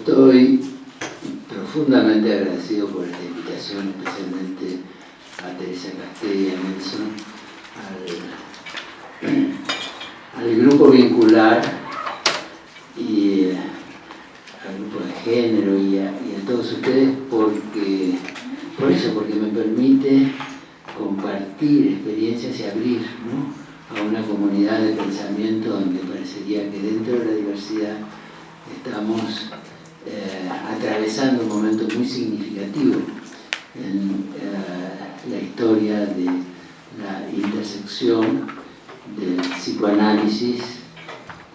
Estoy profundamente agradecido por esta invitación, especialmente a Teresa Castell y a Nelson, al grupo vincular y al grupo de género y a todos ustedes porque me permite compartir experiencias y abrir, ¿no?, a una comunidad de pensamiento donde parecería que dentro de la diversidad estamos atravesando un momento muy significativo en la historia de la intersección del psicoanálisis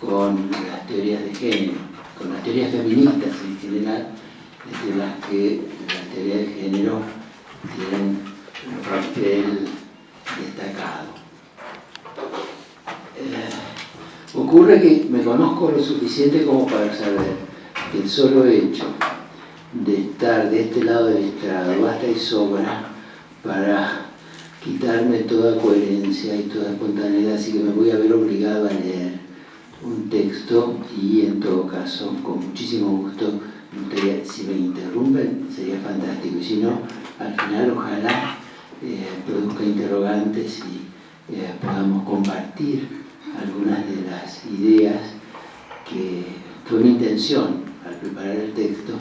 con las teorías de género, con las teorías feministas en general, de las que las teorías de género tienen un papel destacado. Ocurre que me conozco lo suficiente como para saber que el solo hecho de estar de este lado del estrado basta y sobra para quitarme toda coherencia y toda espontaneidad, así que me voy a ver obligado a leer un texto y, en todo caso, con muchísimo gusto, si me interrumpen sería fantástico, y si no, al final ojalá produzca interrogantes y podamos compartir algunas de las ideas que fue mi intención al preparar el texto,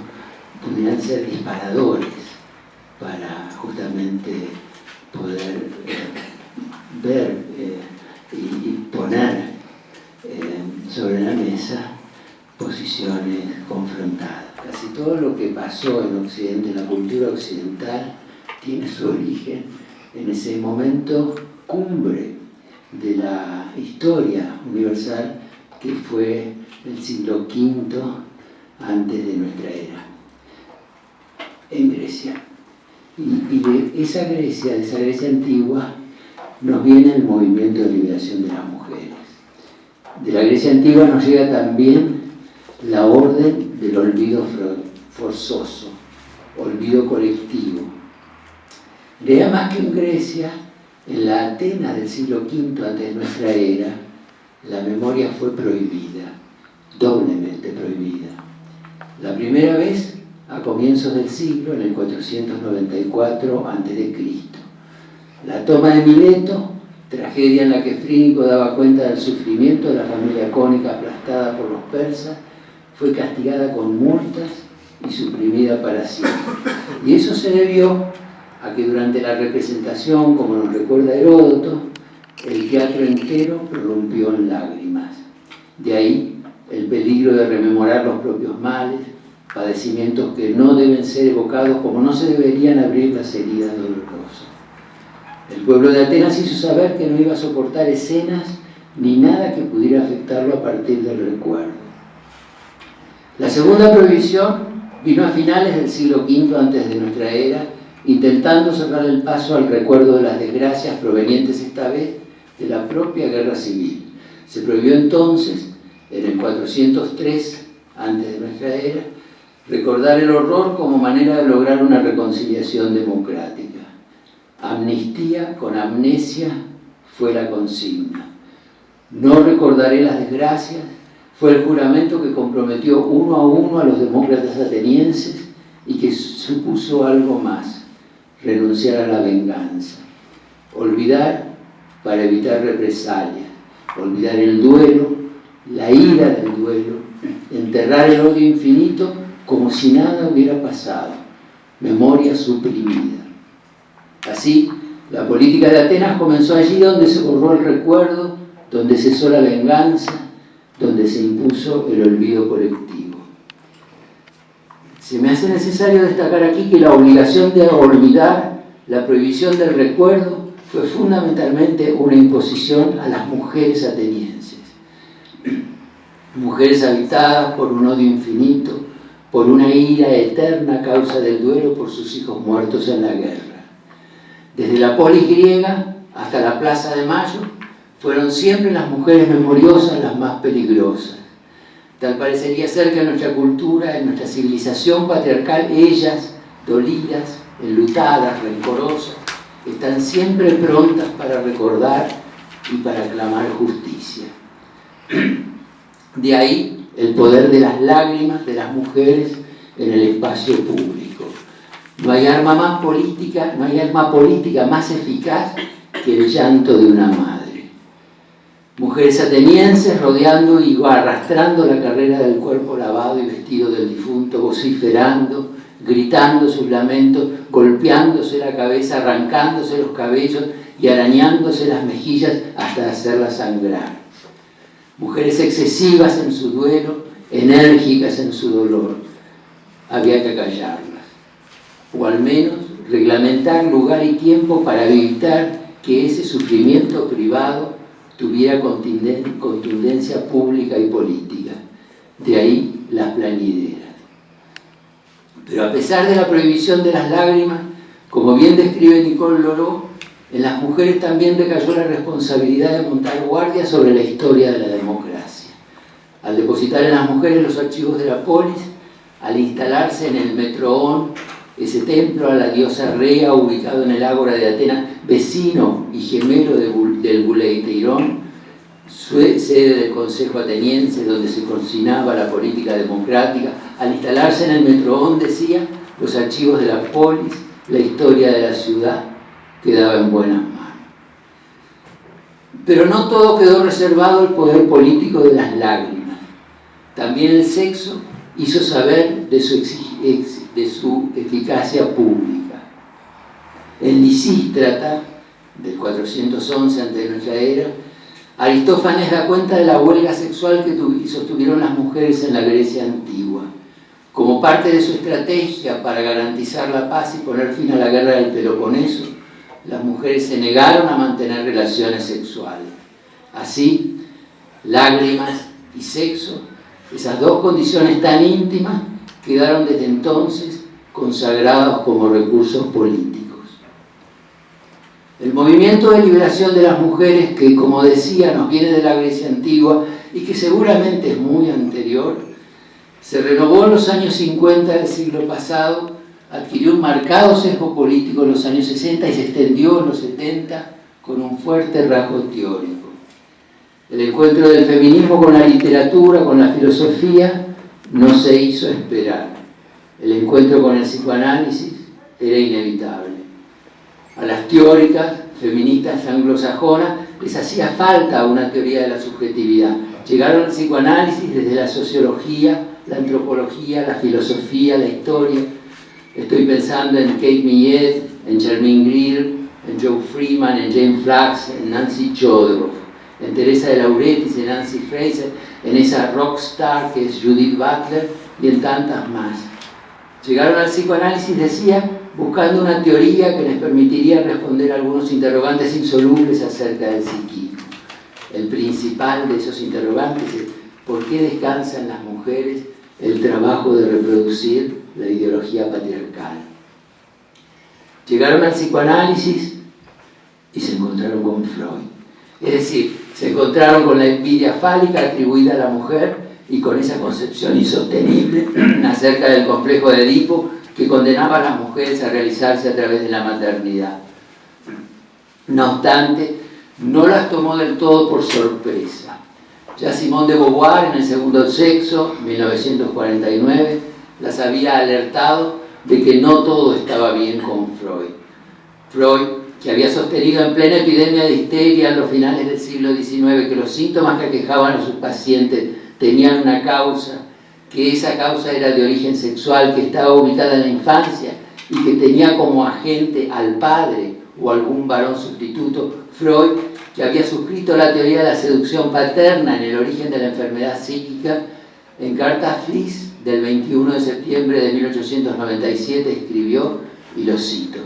pudieran ser disparadores para justamente poder ver y poner sobre la mesa posiciones confrontadas. Casi todo lo que pasó en Occidente, en la cultura occidental, tiene su origen en ese momento cumbre de la historia universal que fue el siglo V antes de nuestra era, en Grecia. Y de esa Grecia antigua, nos viene el movimiento de liberación de las mujeres. De la Grecia antigua nos llega también la orden del olvido forzoso, olvido colectivo. Lea más que en Grecia, en la Atenas del siglo V antes de nuestra era, la memoria fue prohibida, doblemente prohibida. La primera vez a comienzos del siglo, en el 494 a.C. La toma de Mileto, tragedia en la que Frínico daba cuenta del sufrimiento de la familia cónica aplastada por los persas, fue castigada con multas y suprimida para siempre. Y eso se debió a que durante la representación, como nos recuerda Heródoto, el teatro entero prorrumpió en lágrimas. De ahí el peligro de rememorar los propios males, padecimientos que no deben ser evocados como no se deberían abrir las heridas dolorosas. El pueblo de Atenas hizo saber que no iba a soportar escenas ni nada que pudiera afectarlo a partir del recuerdo. La segunda prohibición vino a finales del siglo V antes de nuestra era, intentando cerrar el paso al recuerdo de las desgracias provenientes esta vez de la propia guerra civil. Se prohibió entonces, en el 403 antes de nuestra era, recordar el horror como manera de lograr una reconciliación democrática. Amnistía con amnesia fue la consigna. No recordaré las desgracias fue el juramento que comprometió uno a uno a los demócratas atenienses y que supuso algo más: renunciar a la venganza, olvidar para evitar represalias, olvidar el duelo, la ira del duelo, enterrar el odio infinito como si nada hubiera pasado, memoria suprimida. Así, la política de Atenas comenzó allí donde se borró el recuerdo, donde cesó la venganza, donde se impuso el olvido colectivo. Se me hace necesario destacar aquí que la obligación de olvidar, la prohibición del recuerdo, fue fundamentalmente una imposición a las mujeres atenienses. Mujeres habitadas por un odio infinito, por una ira eterna a causa del duelo por sus hijos muertos en la guerra. Desde la polis griega hasta la Plaza de Mayo, fueron siempre las mujeres memoriosas las más peligrosas. Tal parecería ser que en nuestra cultura, en nuestra civilización patriarcal, ellas, dolidas, enlutadas, rencorosas, están siempre prontas para recordar y para clamar justicia. De ahí el poder de las lágrimas de las mujeres en el espacio público. No hay arma política más eficaz que el llanto de una madre. Mujeres atenienses rodeando y arrastrando la carrera del cuerpo lavado y vestido del difunto, vociferando, gritando sus lamentos, golpeándose la cabeza, arrancándose los cabellos y arañándose las mejillas hasta hacerlas sangrar. Mujeres excesivas en su duelo, enérgicas en su dolor. Había que callarlas, o al menos reglamentar lugar y tiempo para evitar que ese sufrimiento privado tuviera contundencia pública y política. De ahí las plañideras. Pero a pesar de la prohibición de las lágrimas, como bien describe Nicole Loró, en las mujeres también recayó la responsabilidad de montar guardia sobre la historia de la democracia. Al depositar en las mujeres los archivos de la polis, al instalarse en el Metroón, ese templo a la diosa Rea ubicado en el Ágora de Atenas, vecino y gemelo del Buleiteirón, sede del Consejo Ateniense donde se cocinaba la política democrática, al instalarse en el Metroón, decía, los archivos de la polis, la historia de la ciudad, quedaba en buenas manos. Pero no todo quedó reservado al poder político de las lágrimas. También el sexo hizo saber de su eficacia pública. En Lisístrata, del 411 antes de nuestra era, Aristófanes da cuenta de la huelga sexual que sostuvieron las mujeres en la Grecia antigua. Como parte de su estrategia para garantizar la paz y poner fin a la guerra del Peloponeso, las mujeres se negaron a mantener relaciones sexuales. Así, lágrimas y sexo, esas dos condiciones tan íntimas, quedaron desde entonces consagrados como recursos políticos. El movimiento de liberación de las mujeres, que como decía nos viene de la Grecia antigua y que seguramente es muy anterior, se renovó en los años 50 del siglo pasado, adquirió un marcado sesgo político en los años 60 y se extendió en los 70 con un fuerte rasgo teórico. El encuentro del feminismo con la literatura, con la filosofía, no se hizo esperar. El encuentro con el psicoanálisis era inevitable. A las teóricas feministas anglosajonas les hacía falta una teoría de la subjetividad. Llegaron al psicoanálisis desde la sociología, la antropología, la filosofía, la historia. Estoy pensando en Kate Millet, en Germaine Greer, en Joe Freeman, en Jane Flax, en Nancy Jodorov, en Teresa de Lauretis, en Nancy Fraser, en esa rockstar que es Judith Butler y en tantas más. Llegaron al psicoanálisis, decía, buscando una teoría que les permitiría responder a algunos interrogantes insolubles acerca del psiquismo. El principal de esos interrogantes es ¿por qué descansa en las mujeres el trabajo de reproducir la ideología patriarcal? Llegaron al psicoanálisis y se encontraron con Freud. Es decir, se encontraron con la envidia fálica atribuida a la mujer y con esa concepción insostenible acerca del complejo de Edipo que condenaba a las mujeres a realizarse a través de la maternidad. No obstante, no las tomó del todo por sorpresa. Ya Simone de Beauvoir, en El segundo sexo, 1949, las había alertado de que no todo estaba bien con Freud. Freud, que había sostenido en plena epidemia de histeria en los finales del siglo XIX que los síntomas que aquejaban a sus pacientes tenían una causa, que esa causa era de origen sexual, que estaba ubicada en la infancia y que tenía como agente al padre o algún varón sustituto. Freud, que había suscrito la teoría de la seducción paterna en el origen de la enfermedad psíquica, en carta Fliss del 21 de septiembre de 1897 escribió, y lo cito: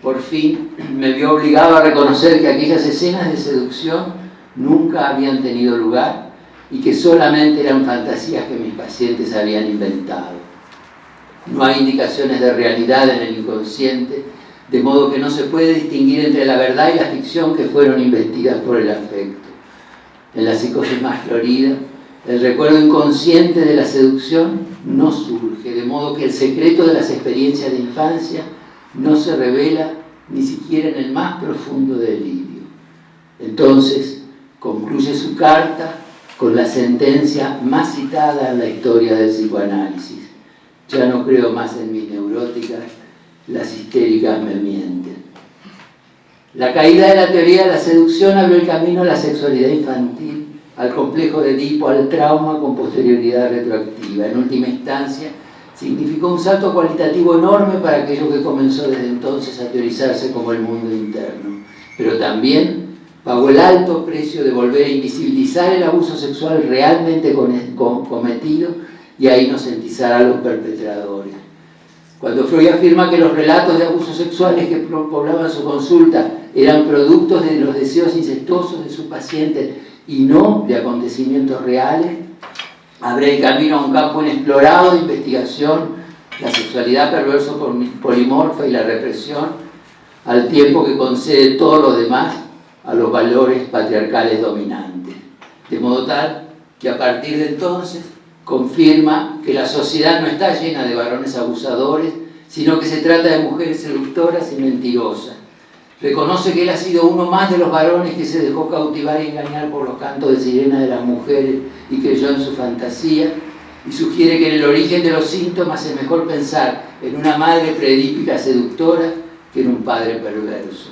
por fin me vio obligado a reconocer que aquellas escenas de seducción nunca habían tenido lugar y que solamente eran fantasías que mis pacientes habían inventado. No hay indicaciones de realidad en el inconsciente, de modo que no se puede distinguir entre la verdad y la ficción que fueron investidas por el afecto. En la psicosis más florida, el recuerdo inconsciente de la seducción no surge, de modo que el secreto de las experiencias de infancia no se revela ni siquiera en el más profundo delirio. Entonces, concluye su carta con la sentencia más citada en la historia del psicoanálisis: Ya no creo más en mis neuróticas, las histéricas me mienten. La caída de la teoría de la seducción abrió el camino a la sexualidad infantil, al complejo de Edipo, al trauma con posterioridad retroactiva. En última instancia, significó un salto cualitativo enorme para aquello que comenzó desde entonces a teorizarse como el mundo interno. Pero también pagó el alto precio de volver a invisibilizar el abuso sexual realmente cometido y a inocentizar a los perpetradores. Cuando Freud afirma que los relatos de abusos sexuales que poblaban su consulta eran productos de los deseos incestuosos de su paciente y no de acontecimientos reales, abre el camino a un campo inexplorado de investigación, la sexualidad perverso polimorfa y la represión, al tiempo que concede todo lo demás a los valores patriarcales dominantes. De modo tal que a partir de entonces confirma que la sociedad no está llena de varones abusadores, sino que se trata de mujeres seductoras y mentirosas. Reconoce que él ha sido uno más de los varones que se dejó cautivar y engañar por los cantos de sirena de las mujeres y creyó en su fantasía, y sugiere que en el origen de los síntomas es mejor pensar en una madre predípica seductora que en un padre perverso.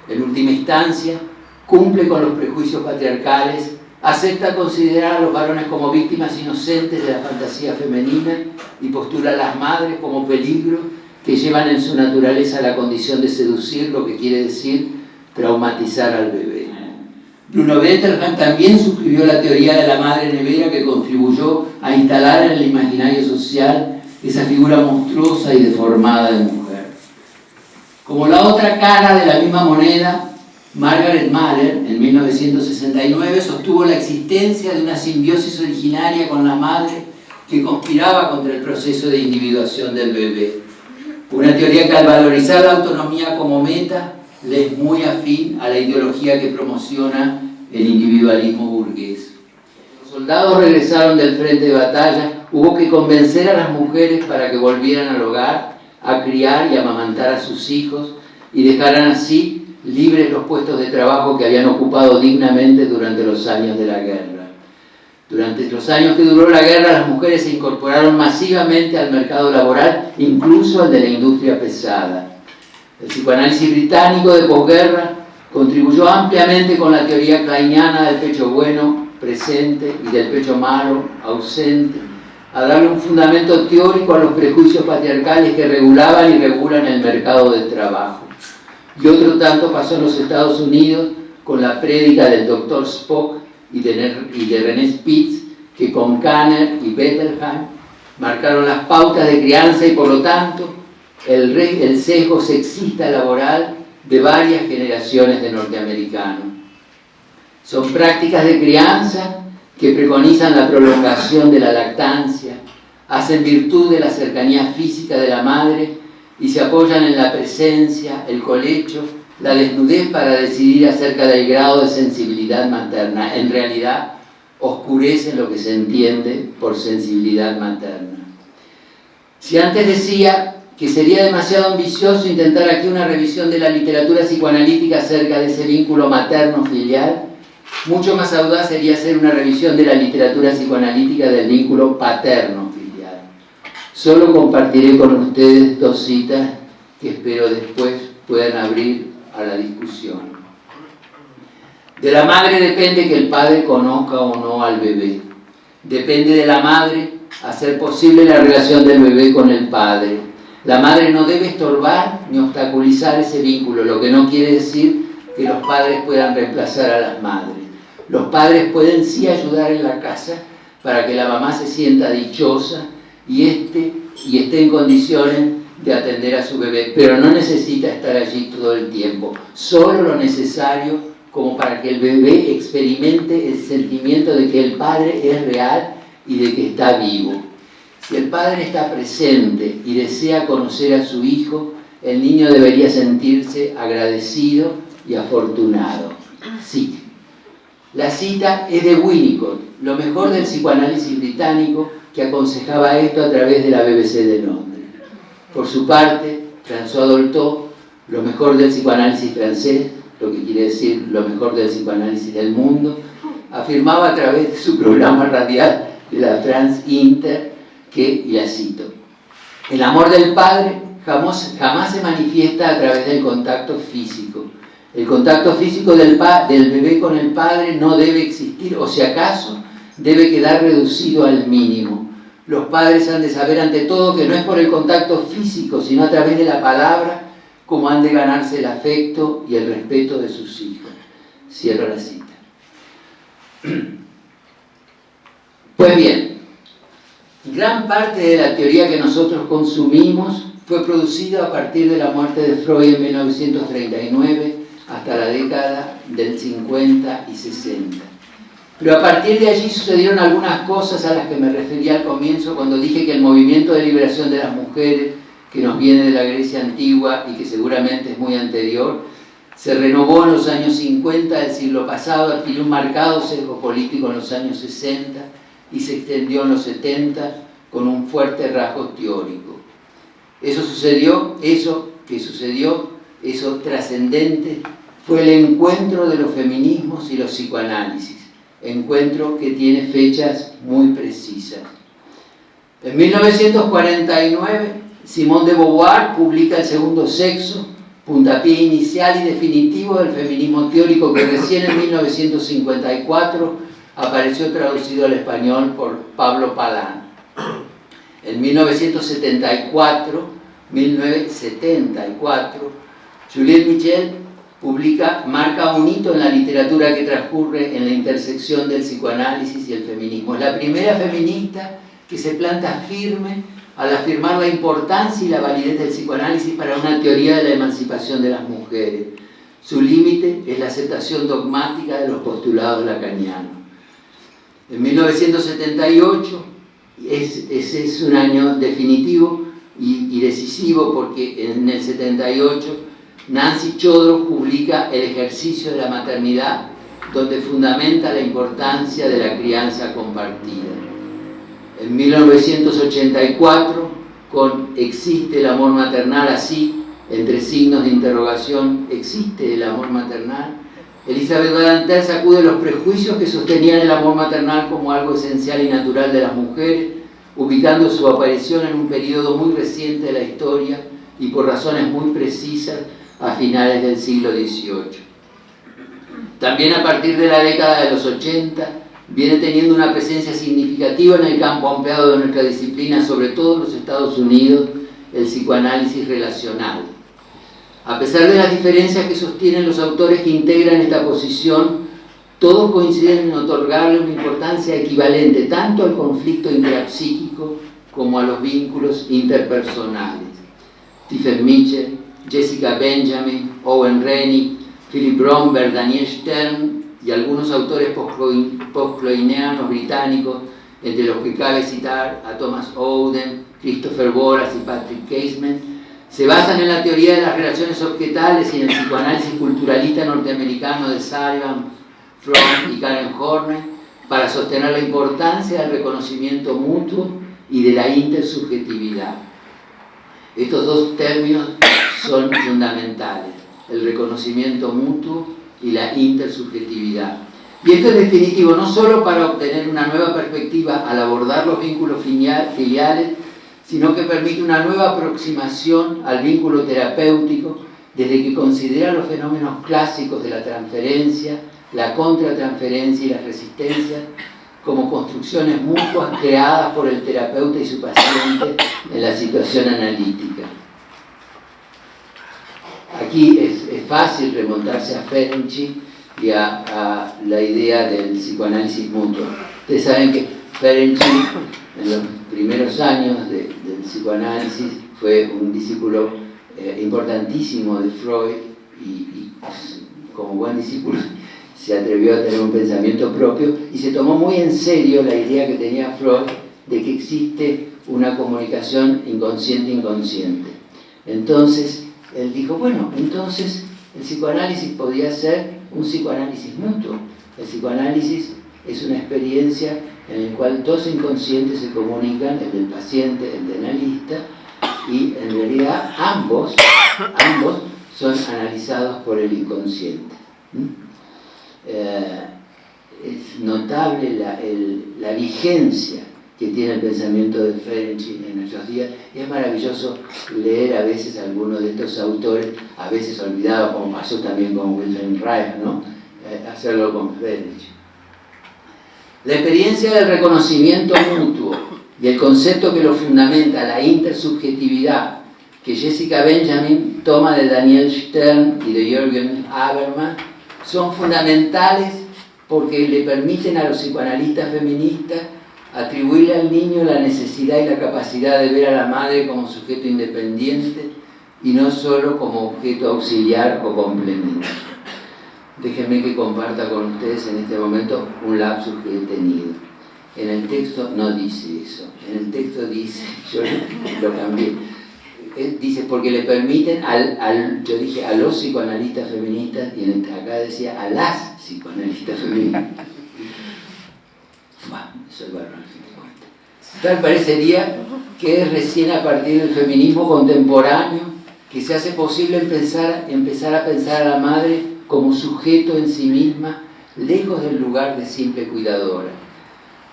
En última instancia, cumple con los prejuicios patriarcales, acepta considerar a los varones como víctimas inocentes de la fantasía femenina y postula a las madres como peligro que llevan en su naturaleza la condición de seducir, lo que quiere decir traumatizar al bebé. Bruno Bettelheim también suscribió la teoría de la madre nevera, que contribuyó a instalar en el imaginario social esa figura monstruosa y deformada de mujer. Como la otra cara de la misma moneda, Margaret Mahler, en 1969, sostuvo la existencia de una simbiosis originaria con la madre que conspiraba contra el proceso de individuación del bebé. Una teoría que, al valorizar la autonomía como meta, le es muy afín a la ideología que promociona el individualismo burgués. Los soldados regresaron del frente de batalla, hubo que convencer a las mujeres para que volvieran al hogar, a criar y amamantar a sus hijos y dejaran así libres los puestos de trabajo que habían ocupado dignamente durante los años de la guerra. Durante los años que duró la guerra, las mujeres se incorporaron masivamente al mercado laboral, incluso al de la industria pesada. El psicoanálisis británico de posguerra contribuyó ampliamente con la teoría kleiniana del pecho bueno, presente, y del pecho malo, ausente, a darle un fundamento teórico a los prejuicios patriarcales que regulaban y regulan el mercado del trabajo. Y otro tanto pasó en los Estados Unidos con la prédica del Dr. Spock y de René Spitz, que con Kanner y Bettelheim marcaron las pautas de crianza y por lo tanto el sesgo sexista laboral de varias generaciones de norteamericanos. Son prácticas de crianza que preconizan la prolongación de la lactancia, hacen virtud de la cercanía física de la madre y se apoyan en la presencia, el colecho, la desnudez para decidir acerca del grado de sensibilidad materna. En realidad, oscurecen lo que se entiende por sensibilidad materna. Si antes decía que sería demasiado ambicioso intentar aquí una revisión de la literatura psicoanalítica acerca de ese vínculo materno-filial, mucho más audaz sería hacer una revisión de la literatura psicoanalítica del vínculo paterno-filial. Solo compartiré con ustedes dos citas que espero después puedan abrir a la discusión. De la madre depende que el padre conozca o no al bebé. Depende de la madre hacer posible la relación del bebé con el padre. La madre no debe estorbar ni obstaculizar ese vínculo, lo que no quiere decir que los padres puedan reemplazar a las madres. Los padres pueden sí ayudar en la casa para que la mamá se sienta dichosa y esté en condiciones de atender a su bebé, pero no necesita estar allí todo el tiempo, solo lo necesario como para que el bebé experimente el sentimiento de que el padre es real y de que está vivo. Si el padre está presente y desea conocer a su hijo, el niño debería sentirse agradecido y afortunado. Sí. La cita es de Winnicott, lo mejor del psicoanálisis británico, que aconsejaba esto a través de la BBC de Londres. Por su parte, François Dolto, lo mejor del psicoanálisis francés, lo que quiere decir lo mejor del psicoanálisis del mundo, afirmaba a través de su programa radial de la France Inter que, y la cito, El amor del padre jamás se manifiesta a través del contacto físico. El contacto físico del bebé con el padre no debe existir, o si acaso, debe quedar reducido al mínimo. Los padres han de saber ante todo que no es por el contacto físico, sino a través de la palabra, como han de ganarse el afecto y el respeto de sus hijos. Cierro la cita. Pues bien, gran parte de la teoría que nosotros consumimos fue producida a partir de la muerte de Freud en 1939 hasta la década del 50 y 60. Pero a partir de allí sucedieron algunas cosas a las que me refería al comienzo cuando dije que el movimiento de liberación de las mujeres, que nos viene de la Grecia antigua y que seguramente es muy anterior, se renovó en los años 50 del siglo pasado, adquirió un marcado sesgo político en los años 60 y se extendió en los 70 con un fuerte rasgo teórico. Eso trascendente, fue el encuentro de los feminismos y los psicoanálisis, encuentro que tiene fechas muy precisas. En 1949, Simone de Beauvoir publica El segundo sexo, puntapié inicial y definitivo del feminismo teórico, que recién en 1954 apareció traducido al español por Pablo Palán. En 1974, Juliette Michel marca un hito en la literatura que transcurre en la intersección del psicoanálisis y el feminismo. Es la primera feminista que se planta firme al afirmar la importancia y la validez del psicoanálisis para una teoría de la emancipación de las mujeres. Su límite es la aceptación dogmática de los postulados lacanianos. En 1978, ese es un año definitivo y decisivo, porque en el 78 Nancy Chodorow publica El ejercicio de la maternidad, donde fundamenta la importancia de la crianza compartida. En 1984, con Existe el amor maternal, así, entre signos de interrogación, ¿existe el amor maternal?, Elizabeth Badinter sacude los prejuicios que sostenían el amor maternal como algo esencial y natural de las mujeres, ubicando su aparición en un periodo muy reciente de la historia y por razones muy precisas a finales del siglo XVIII. También a partir de la década de los 80 viene teniendo una presencia significativa en el campo ampliado de nuestra disciplina, sobre todo en los Estados Unidos, el psicoanálisis relacional. A pesar de las diferencias que sostienen los autores que integran esta posición, todos coinciden en otorgarle una importancia equivalente tanto al conflicto intrapsíquico como a los vínculos interpersonales. Stephen Mitchell, Jessica Benjamin, Owen Rennie, Philip Bromberg, Daniel Stern y algunos autores postcloineanos británicos, entre los que cabe citar a Thomas Oden, Christopher Boras y Patrick Casement, se basan en la teoría de las relaciones objetales y en el psicoanálisis culturalista norteamericano de Sullivan, Fromm y Karen Horney para sostener la importancia del reconocimiento mutuo y de la intersubjetividad. Estos dos términos son fundamentales, el reconocimiento mutuo y la intersubjetividad. Y esto es definitivo no solo para obtener una nueva perspectiva al abordar los vínculos filiales, sino que permite una nueva aproximación al vínculo terapéutico desde que considera los fenómenos clásicos de la transferencia, la contratransferencia y la resistencia como construcciones mutuas creadas por el terapeuta y su paciente en la situación analítica. Aquí es fácil remontarse a Ferenczi y a la idea del psicoanálisis mutuo. Ustedes saben que Ferenczi, en los primeros años del psicoanálisis, fue un discípulo importantísimo de Freud y como buen discípulo se atrevió a tener un pensamiento propio y se tomó muy en serio la idea que tenía Freud de que existe una comunicación inconsciente-inconsciente. Entonces, él dijo, bueno, entonces el psicoanálisis podía ser un psicoanálisis mutuo. El psicoanálisis es una experiencia en la cual dos inconscientes se comunican, el del paciente, el del analista, y en realidad ambos son analizados por el inconsciente. Es notable la vigencia que tiene el pensamiento de Ferenczi en nuestros días. Y es maravilloso leer a veces a algunos de estos autores, a veces olvidados, como pasó también con Wilhelm Reich, ¿no? Hacerlo con Friedrich. La experiencia del reconocimiento mutuo y el concepto que lo fundamenta, la intersubjetividad, que Jessica Benjamin toma de Daniel Stern y de Jürgen Habermas, son fundamentales porque le permiten a los psicoanalistas feministas atribuirle al niño la necesidad y la capacidad de ver a la madre como sujeto independiente y no solo como objeto auxiliar o complemento. Déjenme que comparta con ustedes en este momento un lapsus que he tenido. En el texto no dice eso. En el texto dice, yo lo cambié, dice porque le permiten yo dije a los psicoanalistas feministas y acá decía a las psicoanalistas feministas. Bueno, soy varón al fin de cuentas. Tal parecería que es recién a partir del feminismo contemporáneo que se hace posible empezar a pensar a la madre como sujeto en sí misma, lejos del lugar de simple cuidadora.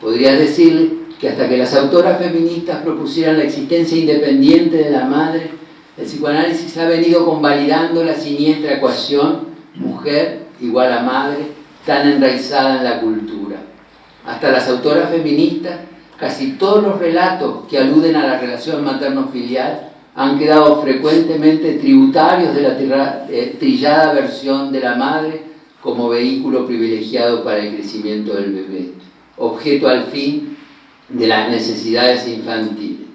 Podría decirle que hasta que las autoras feministas propusieran la existencia independiente de la madre, el psicoanálisis ha venido convalidando la siniestra ecuación mujer igual a madre, tan enraizada en la cultura. Hasta las autoras feministas, casi todos los relatos que aluden a la relación materno-filial han quedado frecuentemente tributarios de la trillada versión de la madre como vehículo privilegiado para el crecimiento del bebé, objeto al fin de las necesidades infantiles.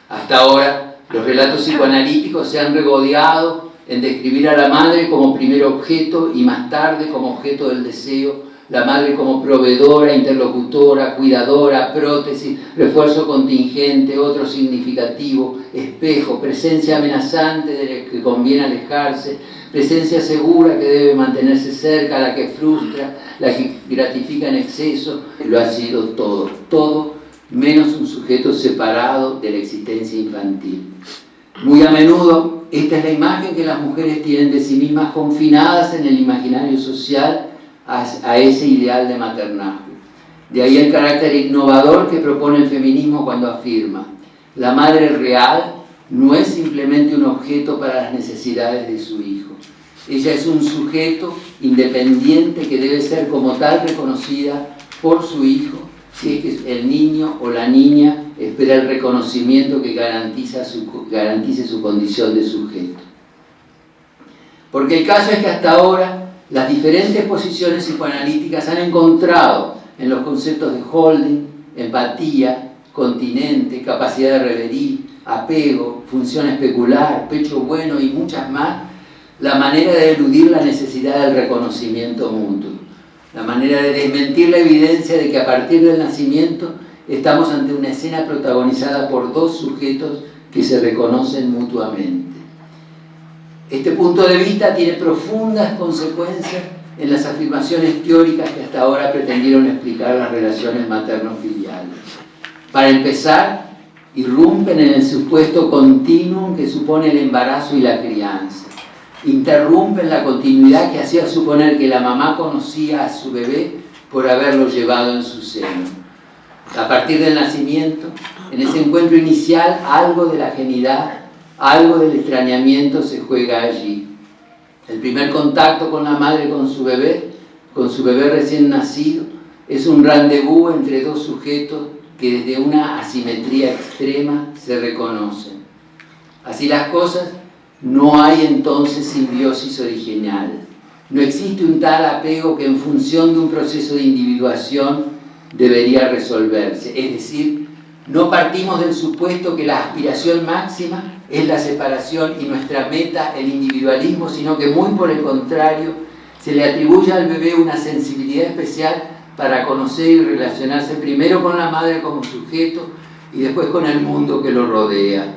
Hasta ahora, los relatos psicoanalíticos se han regodeado en describir a la madre como primer objeto y más tarde como objeto del deseo, la madre como proveedora, interlocutora, cuidadora, prótesis, refuerzo contingente, otro significativo, espejo, presencia amenazante de la que conviene alejarse, presencia segura que debe mantenerse cerca, la que frustra, la que gratifica en exceso. Lo ha sido todo menos un sujeto separado de la existencia infantil. Muy a menudo, esta es la imagen que las mujeres tienen de sí mismas confinadas en el imaginario social a ese ideal de maternazgo. De ahí el carácter innovador que propone el feminismo cuando afirma: la madre real no es simplemente un objeto para las necesidades de su hijo. Ella es un sujeto independiente que debe ser como tal reconocida por su hijo, si es que el niño o la niña espera el reconocimiento que garantice su condición de sujeto. Porque el caso es que hasta ahora las diferentes posiciones psicoanalíticas han encontrado en los conceptos de holding, empatía, continente, capacidad de reverie, apego, función especular, pecho bueno y muchas más, la manera de eludir la necesidad del reconocimiento mutuo, la manera de desmentir la evidencia de que a partir del nacimiento estamos ante una escena protagonizada por dos sujetos que se reconocen mutuamente. Este punto de vista tiene profundas consecuencias en las afirmaciones teóricas que hasta ahora pretendieron explicar las relaciones materno-filiales. Para empezar, irrumpen en el supuesto continuum que supone el embarazo y la crianza. Interrumpen la continuidad que hacía suponer que la mamá conocía a su bebé por haberlo llevado en su seno. A partir del nacimiento, en ese encuentro inicial, algo de la ajenidad, algo del extrañamiento se juega allí. El primer contacto con la madre con su bebé recién nacido, es un rendezvous entre dos sujetos que desde una asimetría extrema se reconocen. Así las cosas, no hay entonces simbiosis original. No existe un tal apego que en función de un proceso de individuación debería resolverse. Es decir, no partimos del supuesto que la aspiración máxima es la separación y nuestra meta el individualismo, sino que muy por el contrario, se le atribuye al bebé una sensibilidad especial para conocer y relacionarse primero con la madre como sujeto y después con el mundo que lo rodea.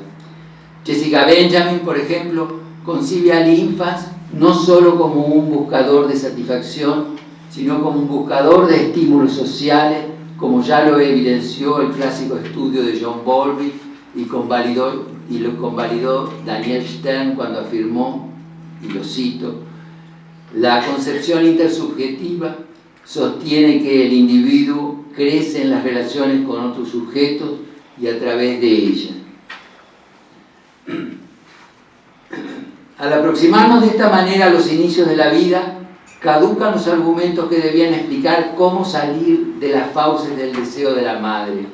Jessica Benjamin, por ejemplo, concibe al infans no solo como un buscador de satisfacción, sino como un buscador de estímulos sociales, como ya lo evidenció el clásico estudio de John Bowlby y lo convalidó Daniel Stern cuando afirmó, y lo cito: la concepción intersubjetiva sostiene que el individuo crece en las relaciones con otros sujetos y a través de ellas. Al aproximarnos de esta manera a los inicios de la vida, caducan los argumentos que debían explicar cómo salir de las fauces del deseo de la madre.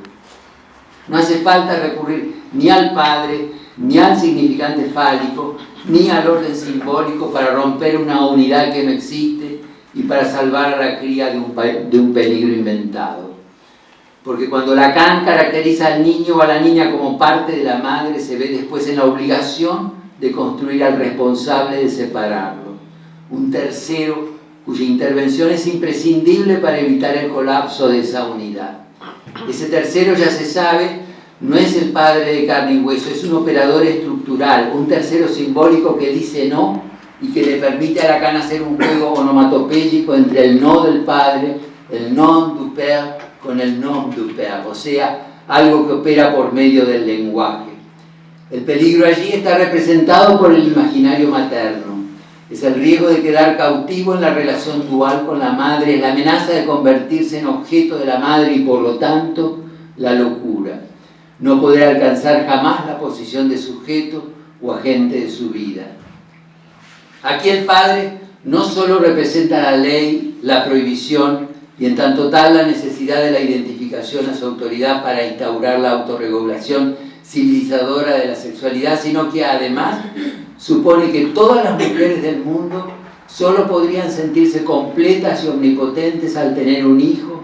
No hace falta recurrir ni al padre, ni al significante fálico, ni al orden simbólico para romper una unidad que no existe y para salvar a la cría de un peligro inventado. Porque cuando Lacan caracteriza al niño o a la niña como parte de la madre, se ve después en la obligación de construir al responsable de separarlo, un tercero cuya intervención es imprescindible para evitar el colapso de esa unidad. Ese tercero, ya se sabe, no es el padre de carne y hueso, es un operador estructural, un tercero simbólico que dice no y que le permite a Lacan hacer un juego onomatopéyico entre el no del padre, el nom du père, con el nom du père, o sea, algo que opera por medio del lenguaje. El peligro allí está representado por el imaginario materno. Es el riesgo de quedar cautivo en la relación dual con la madre, la amenaza de convertirse en objeto de la madre y por lo tanto la locura. No poder alcanzar jamás la posición de sujeto o agente de su vida. Aquí el padre no solo representa la ley, la prohibición y en tanto tal la necesidad de la identificación a su autoridad para instaurar la autorregulación civilizadora de la sexualidad, sino que además supone que todas las mujeres del mundo solo podrían sentirse completas y omnipotentes al tener un hijo,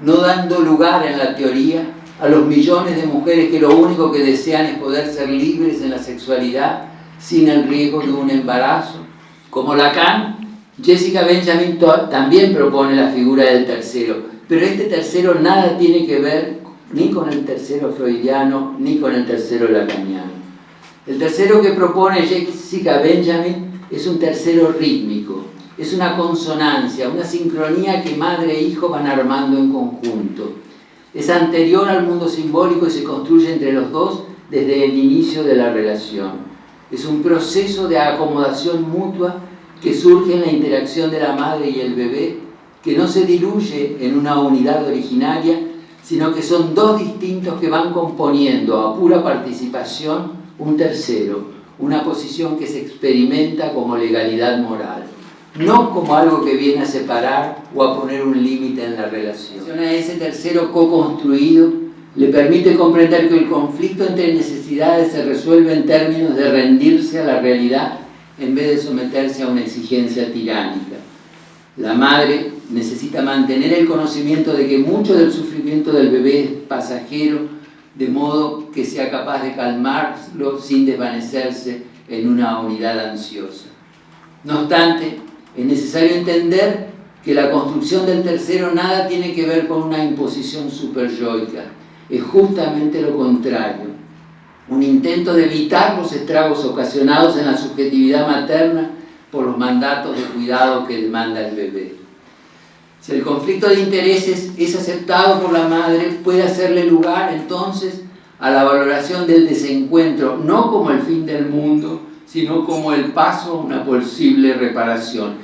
no dando lugar en la teoría a los millones de mujeres que lo único que desean es poder ser libres en la sexualidad sin el riesgo de un embarazo. Como Lacan, Jessica Benjamin también propone la figura del tercero, pero este tercero nada tiene que ver ni con el tercero freudiano, ni con el tercero lacaniano. El tercero que propone Jessica Benjamin es un tercero rítmico, es una consonancia, una sincronía que madre e hijo van armando en conjunto. Es anterior al mundo simbólico y se construye entre los dos desde el inicio de la relación. Es un proceso de acomodación mutua que surge en la interacción de la madre y el bebé, que no se diluye en una unidad originaria, sino que son dos distintos que van componiendo a pura participación un tercero, una posición que se experimenta como legalidad moral, no como algo que viene a separar o a poner un límite en la relación. A ese tercero co-construido le permite comprender que el conflicto entre necesidades se resuelve en términos de rendirse a la realidad en vez de someterse a una exigencia tiránica. La madre necesita mantener el conocimiento de que mucho del sufrimiento del bebé es pasajero, de modo que sea capaz de calmarlo sin desvanecerse en una unidad ansiosa. No obstante, es necesario entender que la construcción del tercero nada tiene que ver con una imposición superyoica. Es justamente lo contrario, un intento de evitar los estragos ocasionados en la subjetividad materna por los mandatos de cuidado que demanda el bebé. Si el conflicto de intereses es aceptado por la madre, puede hacerle lugar entonces a la valoración del desencuentro, no como el fin del mundo, sino como el paso a una posible reparación.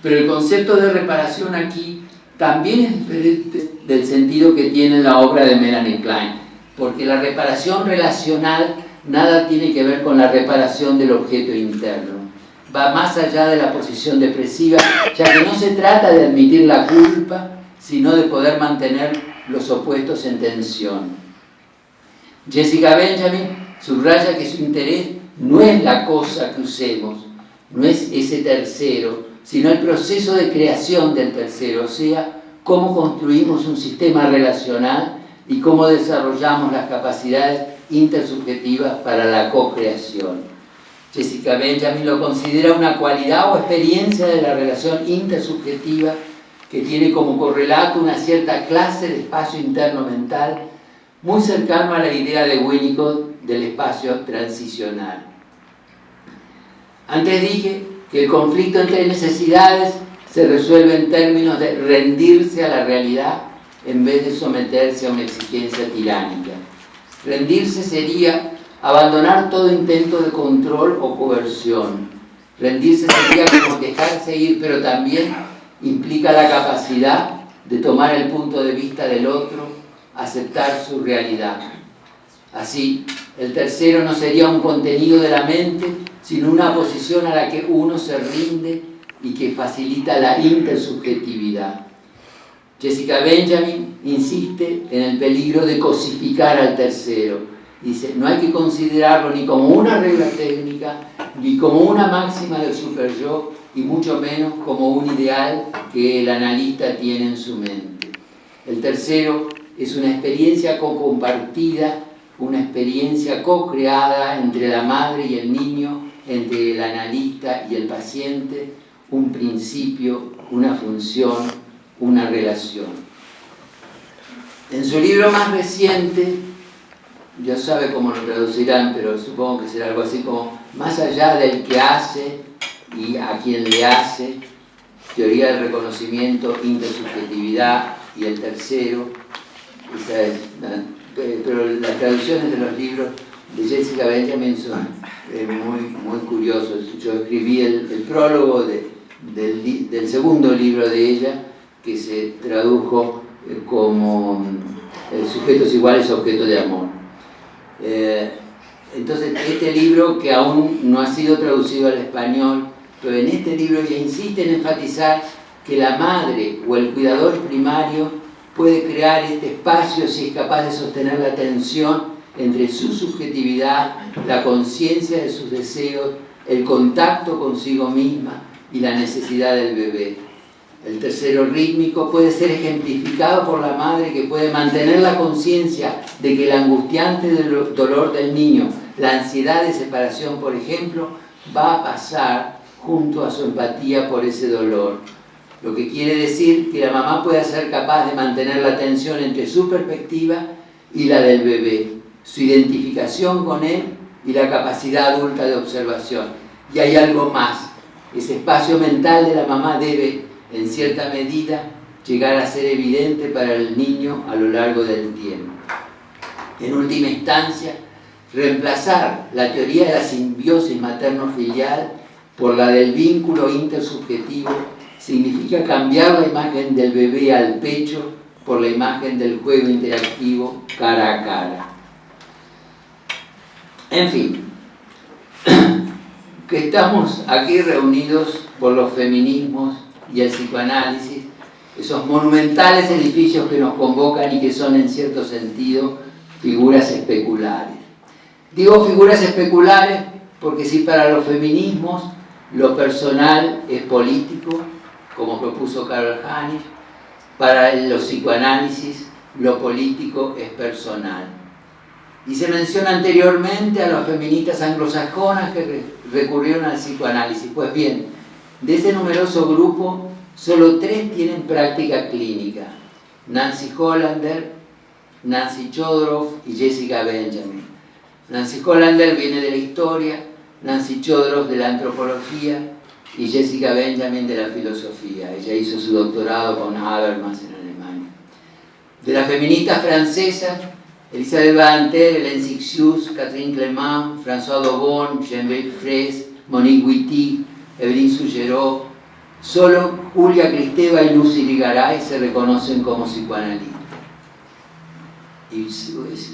Pero el concepto de reparación aquí también es diferente del sentido que tiene la obra de Melanie Klein, porque la reparación relacional nada tiene que ver con la reparación del objeto interno. Va más allá de la posición depresiva, ya que no se trata de admitir la culpa, sino de poder mantener los opuestos en tensión. Jessica Benjamin subraya que su interés no es la cosa que usemos, no es ese tercero, sino el proceso de creación del tercero, o sea, cómo construimos un sistema relacional y cómo desarrollamos las capacidades intersubjetivas para la co-creación. Jessica Benjamin lo considera una cualidad o experiencia de la relación intersubjetiva que tiene como correlato una cierta clase de espacio interno mental muy cercano a la idea de Winnicott del espacio transicional. Antes dije que el conflicto entre necesidades se resuelve en términos de rendirse a la realidad en vez de someterse a una exigencia tiránica. Rendirse sería abandonar todo intento de control o coerción. Rendirse sería como dejarse ir, pero también implica la capacidad de tomar el punto de vista del otro, aceptar su realidad. Así, El tercero no sería un contenido de la mente, sino una posición a la que uno se rinde y que facilita la intersubjetividad. Jessica Benjamin insiste en el peligro de cosificar al tercero. Dice, no hay que considerarlo ni como una regla técnica, ni como una máxima del superyo, y mucho menos como un ideal que el analista tiene en su mente. El tercero es una experiencia co-compartida, una experiencia co-creada entre la madre y el niño, entre el analista y el paciente, un principio, una función, una relación. En su libro más reciente, Dios sabe cómo lo traducirán, pero supongo que será algo así como Más allá del que hace y a quien le hace, teoría del reconocimiento, intersubjetividad y el tercero, esa es, pero las traducciones de los libros de Jessica Benjamin son muy curiosos. Yo escribí el prólogo del segundo libro de ella, que se tradujo como Sujetos iguales, objeto de amor. Entonces, este libro, que aún no ha sido traducido al español, pero en este libro ella insiste en enfatizar que la madre o el cuidador primario puede crear este espacio si es capaz de sostener la tensión entre su subjetividad, la conciencia de sus deseos, el contacto consigo misma y la necesidad del bebé. El tercero rítmico puede ser ejemplificado por la madre, que puede mantener la conciencia de que el angustiante dolor del niño, la ansiedad de separación, por ejemplo, va a pasar junto a su empatía por ese dolor. Lo que quiere decir que la mamá puede ser capaz de mantener la tensión entre su perspectiva y la del bebé, su identificación con él y la capacidad adulta de observación. Y hay algo más. Ese espacio mental de la mamá debe, en cierta medida, llegar a ser evidente para el niño a lo largo del tiempo. En última instancia, reemplazar la teoría de la simbiosis materno-filial por la del vínculo intersubjetivo significa cambiar la imagen del bebé al pecho por la imagen del juego interactivo cara a cara. En fin, que estamos aquí reunidos por los feminismos y el psicoanálisis, esos monumentales edificios que nos convocan y que son en cierto sentido figuras especulares. Digo figuras especulares porque si para los feminismos lo personal es político, como propuso Carol Hanich, para los psicoanálisis lo político es personal. Y se menciona anteriormente a las feministas anglosajonas que recurrieron al psicoanálisis. Pues bien, de ese numeroso grupo, solo 3 tienen práctica clínica: Nancy Hollander, Nancy Chodorow y Jessica Benjamin. Nancy Hollander viene de la historia, Nancy Chodorow de la antropología y Jessica Benjamin de la filosofía. Ella hizo su doctorado con Habermas en Alemania. De las feministas francesas, Elisabeth Badinter, Hélène Cixous, Catherine Clément, François Daubon, Geneviève Fraisse, Monique Wittig, Evelyn Sugerot, solo Julia Kristeva y Lucy Irigaray se reconocen como psicoanalistas. Y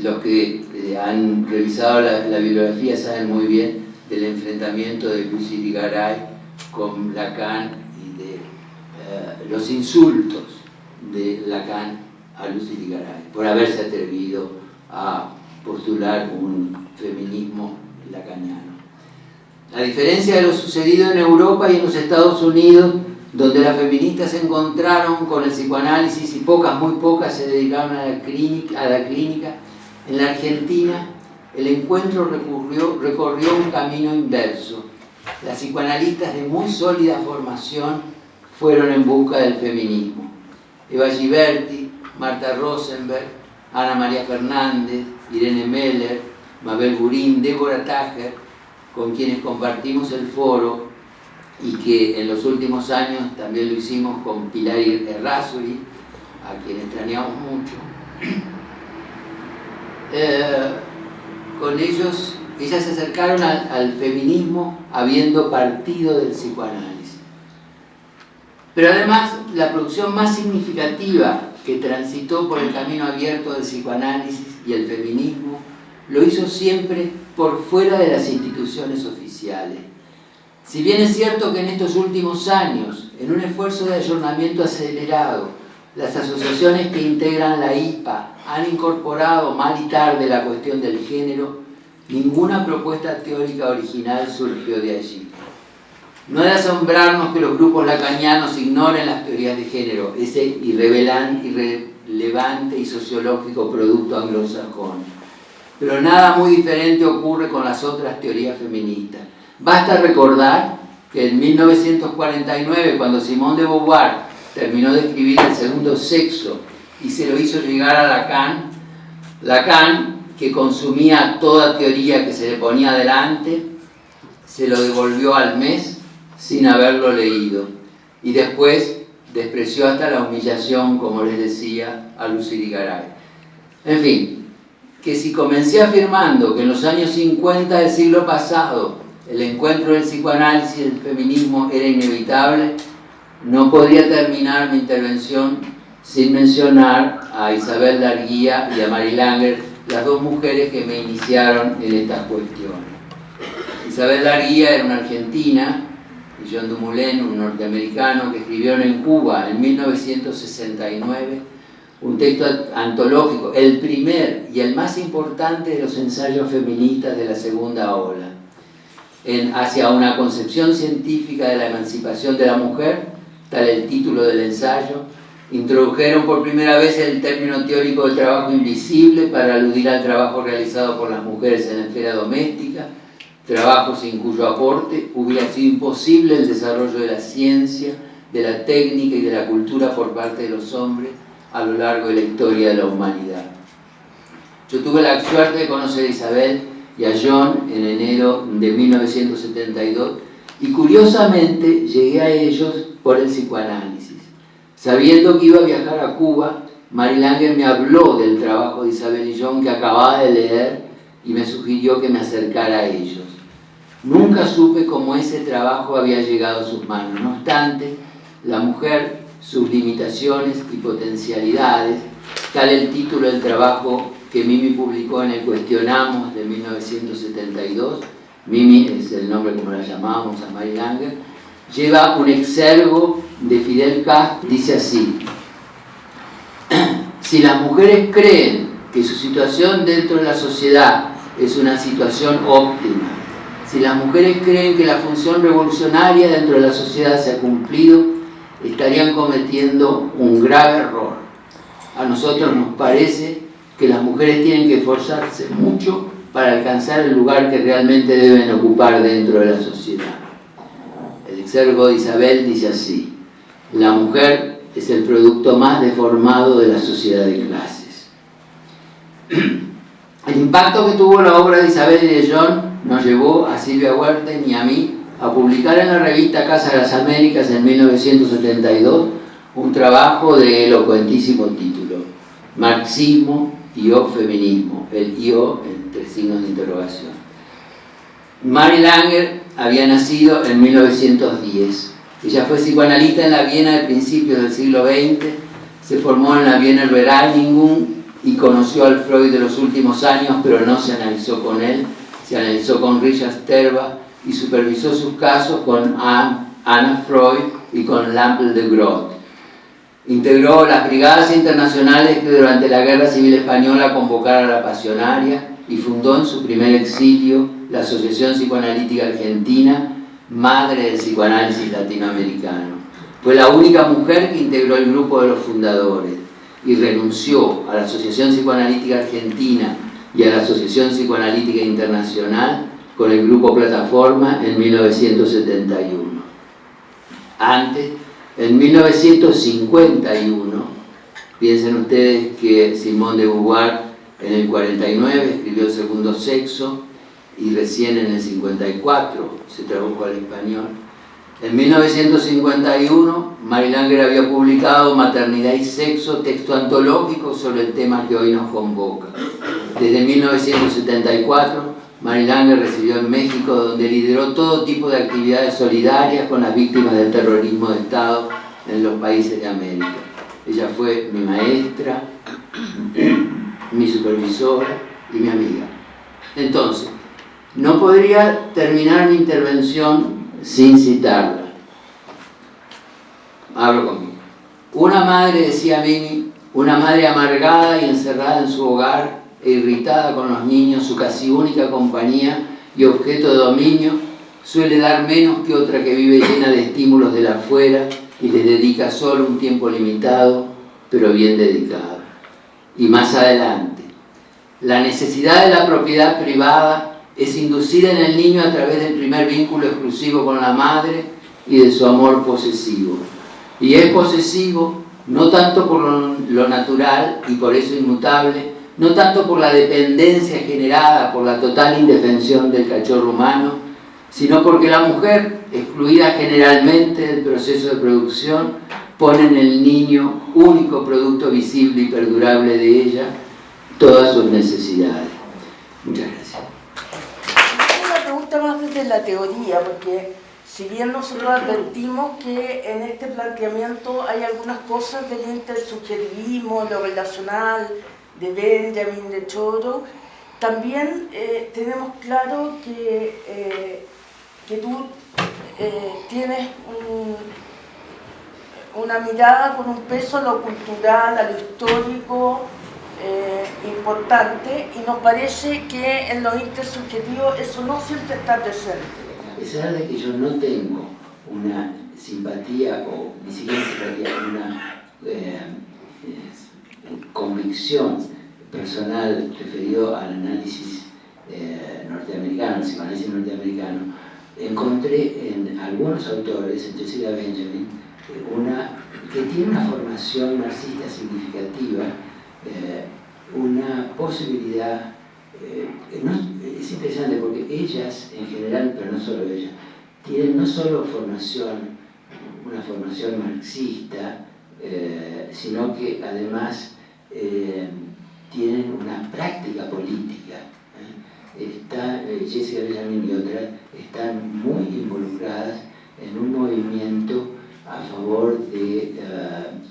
los que han revisado la bibliografía saben muy bien del enfrentamiento de Lucy Irigaray con Lacan y de los insultos de Lacan a Lucy Irigaray por haberse atrevido a postular un feminismo lacaniano. A diferencia de lo sucedido en Europa y en los Estados Unidos, donde las feministas se encontraron con el psicoanálisis y muy pocas se dedicaron a la clínica, en la Argentina el encuentro recorrió un camino inverso. Las psicoanalistas de muy sólida formación fueron en busca del feminismo. Eva Giberti, Marta Rosenberg, Ana María Fernández, Irene Meller, Mabel Burín, Débora Tajer, con quienes compartimos el foro y que en los últimos años también lo hicimos con Pilar Errázuri, a quien extrañamos mucho. Con ellos, ellas se acercaron al feminismo habiendo partido del psicoanálisis. Pero además, la producción más significativa que transitó por el camino abierto del psicoanálisis y el feminismo lo hizo siempre por fuera de las instituciones oficiales. Si bien es cierto que en estos últimos años, en un esfuerzo de ayornamiento acelerado, las asociaciones que integran la IPA han incorporado mal y tarde la cuestión del género, ninguna propuesta teórica original surgió de allí. No es de asombrarnos que los grupos lacanianos ignoren las teorías de género, ese irrelevante y sociológico producto anglosajón. Pero nada muy diferente ocurre con las otras teorías feministas. Basta recordar que en 1949, cuando Simone de Beauvoir terminó de escribir El segundo sexo y se lo hizo llegar a Lacan, que consumía toda teoría que se le ponía delante, se lo devolvió al mes sin haberlo leído. Y después despreció hasta la humillación, como les decía, a Lucy Irigaray. En fin, que si comencé afirmando que en los años 50 del siglo pasado el encuentro del psicoanálisis y el feminismo era inevitable, no podría terminar mi intervención sin mencionar a Isabel Darguía y a Mary Langer, las dos mujeres que me iniciaron en estas cuestiones. Isabel Darguía era una argentina y John Dumoulin, un norteamericano, que escribieron en Cuba en 1969 un texto antológico, el primer y el más importante de los ensayos feministas de la segunda ola, hacia una concepción científica de la emancipación de la mujer, tal el título del ensayo. Introdujeron por primera vez el término teórico del trabajo invisible para aludir al trabajo realizado por las mujeres en la esfera doméstica, trabajo sin cuyo aporte hubiera sido imposible el desarrollo de la ciencia, de la técnica y de la cultura por parte de los hombres a lo largo de la historia de la humanidad. Yo tuve la suerte de conocer a Isabel y a John en enero de 1972 y curiosamente llegué a ellos por el psicoanálisis. Sabiendo que iba a viajar a Cuba, Mary Langer me habló del trabajo de Isabel y John que acababa de leer y me sugirió que me acercara a ellos. Nunca supe cómo ese trabajo había llegado a sus manos. No obstante, la mujer, sus limitaciones y potencialidades, tal el título del trabajo que Mimi publicó en el Cuestionamos de 1972, Mimi es el nombre como la llamábamos a Mary Langer, lleva un exergo de Fidel Castro, dice así: si las mujeres creen que su situación dentro de la sociedad es una situación óptima, si las mujeres creen que la función revolucionaria dentro de la sociedad se ha cumplido, estarían cometiendo un grave error. A nosotros nos parece que las mujeres tienen que esforzarse mucho para alcanzar el lugar que realmente deben ocupar dentro de la sociedad. El exergo de Isabel dice así: la mujer es el producto más deformado de la sociedad de clases. El impacto que tuvo la obra de Isabel y de John nos llevó a Silvia Huerta y a mí a publicar en la revista Casa de las Américas en 1972 un trabajo de elocuentísimo título: Marxismo y o feminismo, el IO entre signos de interrogación. Mary Langer había nacido en 1910. Ella fue psicoanalista en la Viena de principios del siglo XX, se formó en la Wiener Vereinigung y conoció al Freud de los últimos años, pero no se analizó con él, se analizó con Richard Sterba y supervisó sus casos con Anna Freud y con Lampel de Groot. Integró las brigadas internacionales que durante la Guerra Civil Española convocaron a la Pasionaria y fundó en su primer exilio la Asociación Psicoanalítica Argentina, madre del psicoanálisis latinoamericano. Fue la única mujer que integró el grupo de los fundadores y renunció a la Asociación Psicoanalítica Argentina y a la Asociación Psicoanalítica Internacional con el grupo Plataforma en 1971. Antes, en 1951, piensen ustedes que Simone de Beauvoir en el 49 escribió El segundo sexo y recién en el 54 se tradujo al español. En 1951, Mary Langer había publicado Maternidad y Sexo, texto antológico sobre el tema que hoy nos convoca. Desde 1974, Mary Langer residió en México, donde lideró todo tipo de actividades solidarias con las víctimas del terrorismo de Estado en los países de América. Ella fue mi maestra, mi supervisora y mi amiga. Entonces, no podría terminar mi intervención sin citarla. Hablo conmigo. Una madre, decía Mimi, una madre amargada y encerrada en su hogar e irritada con los niños, su casi única compañía y objeto de dominio, suele dar menos que otra que vive llena de estímulos de la afuera y les dedica solo un tiempo limitado, pero bien dedicado. Y más adelante, la necesidad de la propiedad privada es inducida en el niño a través del primer vínculo exclusivo con la madre y de su amor posesivo. Y es posesivo no tanto por lo natural y por eso inmutable, no tanto por la dependencia generada por la total indefensión del cachorro humano, sino porque la mujer, excluida generalmente del proceso de producción, pone en el niño, único producto visible y perdurable de ella, todas sus necesidades. Muchas gracias. Una pregunta más desde la teoría, porque si bien nosotros advertimos que en este planteamiento hay algunas cosas del intersubjetivismo, lo relacional, de Benjamin, de Choro, también tenemos claro que tú tienes una mirada con un peso a lo cultural, a lo histórico importante, y nos parece que en lo intersubjetivo eso no siempre está presente. A pesar de que yo no tengo una simpatía, o ni siquiera simpatía, una convicción personal referido al análisis norteamericano, al psicoanálisis norteamericano, encontré en algunos autores, en Cecilia Benjamin, que tiene una formación marxista significativa, una posibilidad. Es interesante porque ellas, en general, pero no solo ellas, tienen no solo una formación marxista, sino que además tienen una práctica política. Jessica Benjamin y otras están muy involucradas en un movimiento a favor de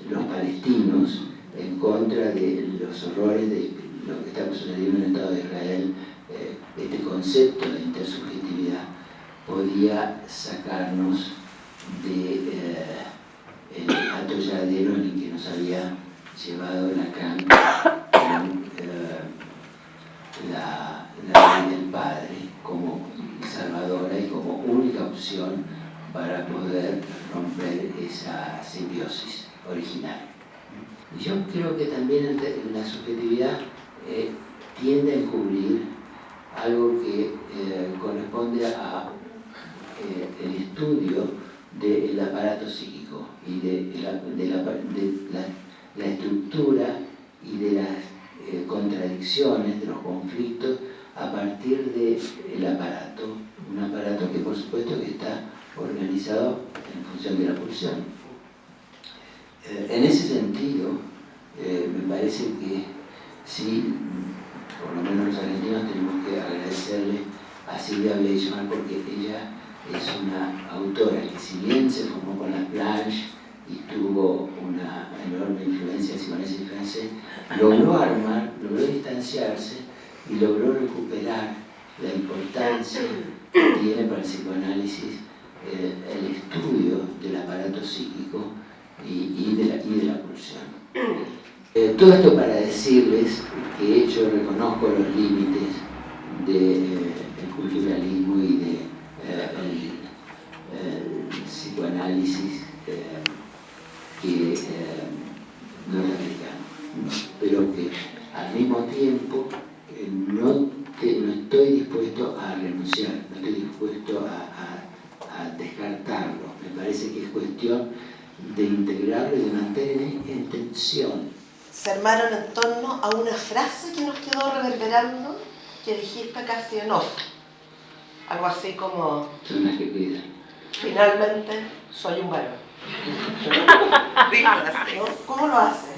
los palestinos, en contra de los horrores de lo que está sucediendo en el Estado de Israel. Este concepto de intersubjetividad podía sacarnos del atolladero en el que nos había llevado Lacan con la ley del padre como salvadora y como única opción para poder romper esa simbiosis original. Y yo creo que también la subjetividad tiende a encubrir algo que corresponde a el estudio del aparato psíquico y de la estructura y de las contradicciones, de los conflictos a partir del aparato, un aparato que por supuesto que está organizado en función de la pulsión. En ese sentido, me parece que sí, por lo menos los argentinos tenemos que agradecerle a Silvia Bleichmann, porque ella es una autora que, si bien se formó con la Planche y tuvo una enorme influencia en psicoanálisis francés, logró distanciarse y logró recuperar la importancia que tiene para el psicoanálisis el estudio del aparato psíquico y de la pulsión. Todo esto para decirles que yo reconozco los límites del culturalismo y del psicoanálisis norteamericano, pero que al mismo tiempo no estoy dispuesto a renunciar, no estoy dispuesto a descartarlo. Me parece que es cuestión de integrarlo y de mantener en tensión. Se armaron en torno a una frase que nos quedó reverberando, que dijiste casi en off. Algo así como: Son las que cuidan. Finalmente, soy un varón. ¿Cómo lo haces?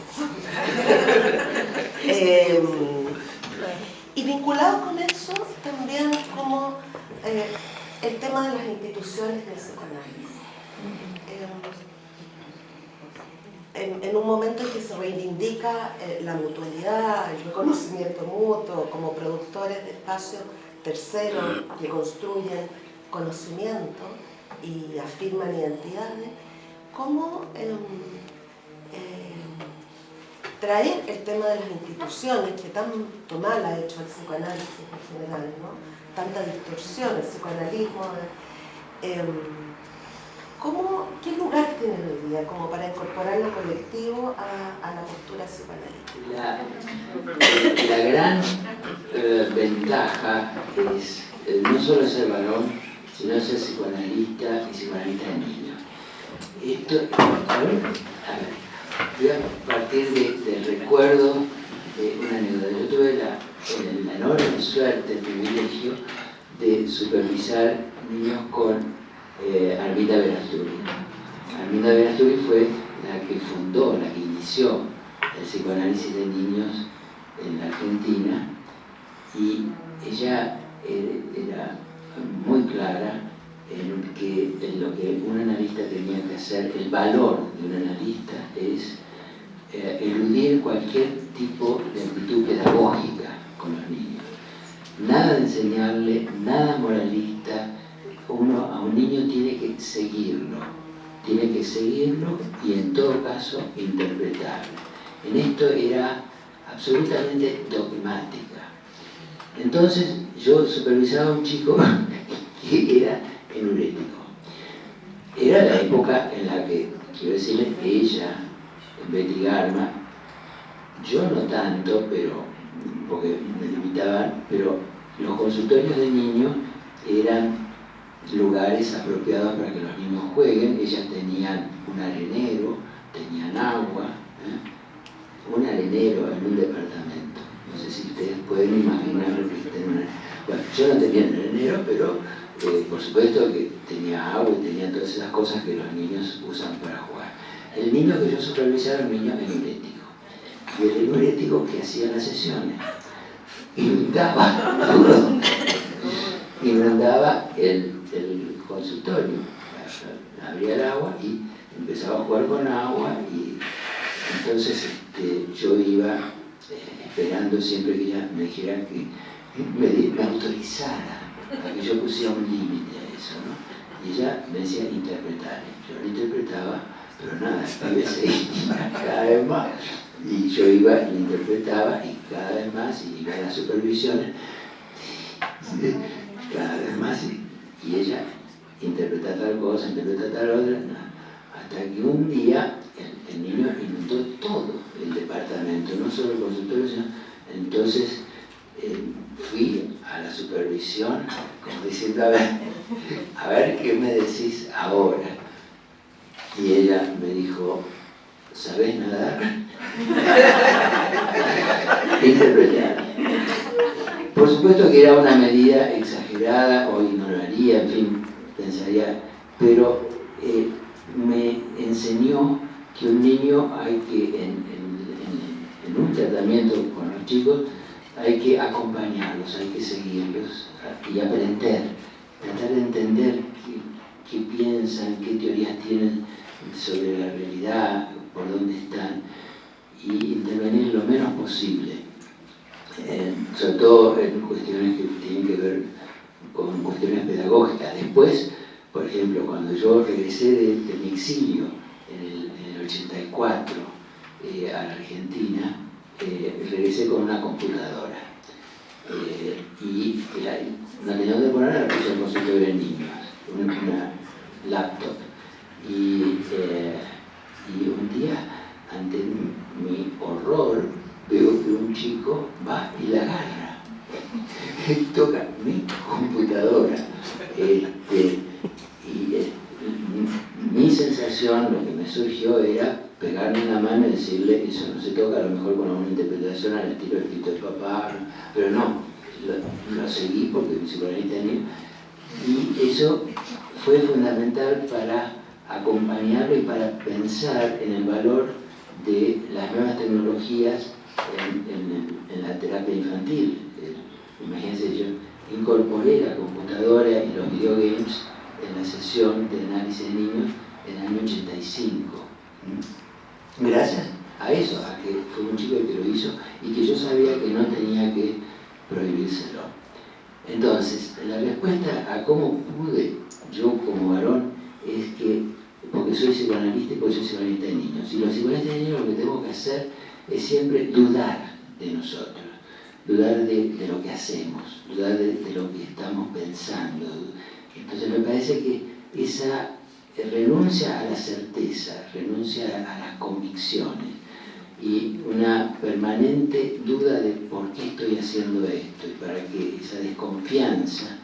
Y vinculado con eso, también como el tema de las instituciones del psicoanálisis. en un momento en que se reivindica la mutualidad, el reconocimiento mutuo como productores de espacios terceros que construyen conocimiento y afirman identidades, ¿cómo traer el tema de las instituciones, que tanto mal ha hecho el psicoanálisis en general, ¿no? Tanta distorsión, el psicoanalismo? ¿Qué lugar tiene hoy día como para incorporar lo colectivo a la postura psicoanalítica? La gran ventaja es no solo ser varón, sino ser psicoanalista y psicoanalista de niños. Esto, voy a partir del recuerdo de una anécdota. Yo tuve la enorme suerte, el privilegio de supervisar niños con Arminda Verasturi. Arminda Verasturi fue la que fundó, la que inició el psicoanálisis de niños en la Argentina, y ella era muy clara en lo que un analista tenía que hacer. El valor de un analista es eludir cualquier tipo de actitud pedagógica con los niños. Nada de enseñarle, nada moralista. A un niño tiene que seguirlo y en todo caso interpretarlo. En esto era absolutamente dogmática. Entonces yo supervisaba a un chico que era enurético. Era la época en la que, quiero decirle, ella, Betty Garma, yo no tanto, pero porque me limitaban, pero los consultorios de niños eran lugares apropiados para que los niños jueguen. Ellas tenían un arenero, tenían agua, un arenero en un departamento. No sé si ustedes pueden imaginar lo que es tener un arenero. Bueno, yo no tenía un arenero, pero por supuesto que tenía agua y tenía todas esas cosas que los niños usan para jugar. El niño que yo supervisaba era un niño enurético. Y el enurético que hacía las sesiones inundaba el consultorio, abría el agua y empezaba a jugar con agua, y entonces yo iba esperando siempre que ella me dijera que me autorizara para que yo pusiera un límite a eso, ¿no? Y ella me decía interpretar. Yo lo interpretaba, pero nada, a veces cada vez más, y yo iba y interpretaba, y cada vez más, y iba a las supervisiones cada vez más, y ella interpreta tal cosa, interpreta tal otra, no. Hasta que un día el niño inundó todo el departamento, no solo el consultorio, sino entonces fui a la supervisión como diciendo, a ver qué me decís ahora. Y ella me dijo, ¿sabés nadar? Interpretar. Por supuesto que era una medida exagerada, hoy no lo haría, en fin, pensaría, pero me enseñó que un niño hay que, en un tratamiento con los chicos, hay que acompañarlos, hay que seguirlos y aprender, tratar de entender qué piensan, qué teorías tienen sobre la realidad, por dónde están, y intervenir lo menos posible, sobre todo en cuestiones que tienen que ver con cuestiones pedagógicas. Después, por ejemplo, cuando yo regresé de mi exilio en el 84 a la Argentina, regresé con una computadora y no tenía dónde ponerla, la puse en consultorio de niños, una laptop, y un día, ante mi horror, veo que un chico va y la agarra y toca mi computadora, y mi sensación, lo que me surgió era pegarle en la mano y decirle, eso no se toca, a lo mejor con una interpretación al estilo escrito del papá, pero no, lo seguí porque mi psicoanalista tenía, y eso fue fundamental para acompañarlo y para pensar en el valor de las nuevas tecnologías en la terapia infantil. Imagínense, yo incorporé la computadora y los videogames en la sesión de análisis de niños en el año 85. gracias a eso, a que fue un chico que lo hizo y que yo sabía que no tenía que prohibírselo. Entonces, la respuesta a cómo pude yo como varón es que, porque soy psicoanalista y porque soy psicoanalista de niños, y los psicoanalistas de niños lo que tenemos que hacer es siempre dudar de nosotros, dudar de lo que hacemos, dudar de lo que estamos pensando. Entonces me parece que esa renuncia a la certeza, renuncia a las convicciones y una permanente duda de por qué estoy haciendo esto, y para que esa desconfianza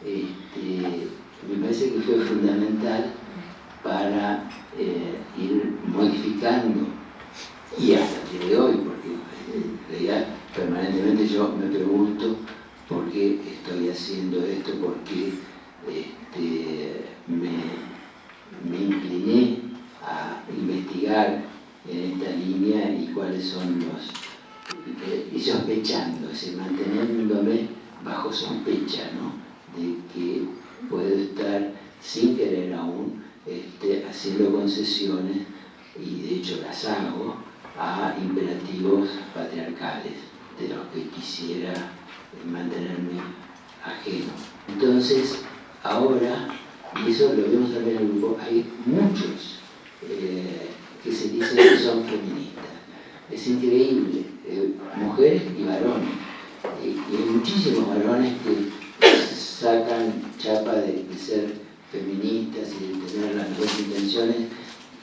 me parece que fue fundamental para ir modificando, y hasta el día de hoy, porque en realidad permanentemente yo me pregunto por qué estoy haciendo esto, por qué me incliné a investigar en esta línea y cuáles son los... y sospechando, es decir, manteniéndome bajo sospecha, ¿no?, de que puedo estar sin querer aún haciendo concesiones, y de hecho las hago, a imperativos patriarcales de los que quisiera mantenerme ajeno. Entonces, ahora, y eso lo vemos también en el grupo, hay muchos que se dicen que son feministas. Es increíble, mujeres y varones. Y hay muchísimos varones que sacan chapa de ser feministas y de tener las mejores intenciones,